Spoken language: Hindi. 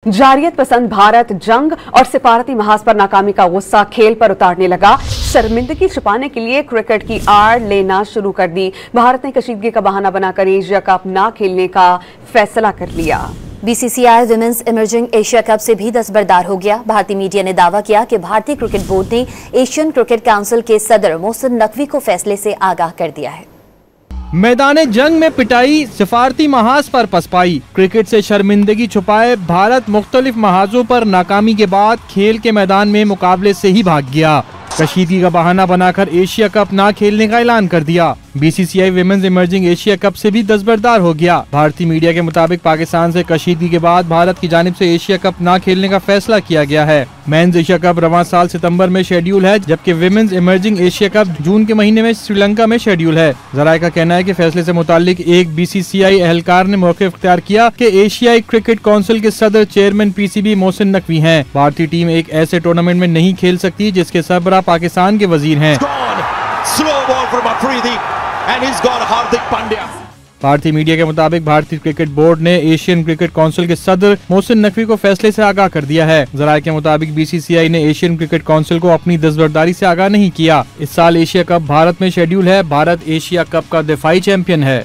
जारियत पसंद भारत जंग और सिफारती महाज पर नाकामी का गुस्सा खेल पर उतारने लगा। शर्मिंदगी छिपाने के लिए क्रिकेट की आड़ लेना शुरू कर दी। भारत ने कशीदगी का बहाना बनाकर एशिया कप न खेलने का फैसला कर लिया। BCCI women's emerging Asia cup से भी दस्तबरदार हो गया। भारतीय मीडिया ने दावा किया कि भारतीय क्रिकेट बोर्ड ने एशियन क्रिकेट काउंसिल के सदर मोहसिन नकवी को फैसले से आगाह कर दिया है। मैदाने जंग में पिटाई, सिफारती महाज पर पसपाई, क्रिकेट से शर्मिंदगी छुपाए भारत मुख्तलिफ महाजों पर नाकामी के बाद खेल के मैदान में मुकाबले से ही भाग गया। कशीदगी का बहाना बनाकर एशिया कप ना खेलने का ऐलान कर दिया। BCCI women's emerging Asia cup से भी दस्तबरदार हो गया। भारतीय मीडिया के मुताबिक पाकिस्तान से कशीदगी के बाद भारत की जानिब से एशिया कप ना खेलने का फैसला किया गया है। मेंस एशिया कप रवां साल सितंबर में शेड्यूल है, जबकि विमेंस इमर्जिंग एशिया कप जून के महीने में श्रीलंका में शेड्यूल है। जराये का कहना है कि फैसले से मुतालिक एक बीसीसीआई एहलकार ने मौक़िफ़ इख्तियार किया कि एशियाई क्रिकेट काउंसिल के सदर चेयरमैन पीसीबी मोहसिन नकवी हैं। भारतीय टीम एक ऐसे टूर्नामेंट में नहीं खेल सकती जिसके सरबराह पाकिस्तान के वजीर हैं। भारतीय मीडिया के मुताबिक भारतीय क्रिकेट बोर्ड ने एशियन क्रिकेट काउंसिल के सदर मोहसिन नकवी को फैसले से आगाह कर दिया है। जराये के मुताबिक बीसीसीआई ने एशियन क्रिकेट काउंसिल को अपनी दस्तबरदारी से आगाह नहीं किया। इस साल एशिया कप भारत में शेड्यूल है। भारत एशिया कप का दिफाई चैंपियन है।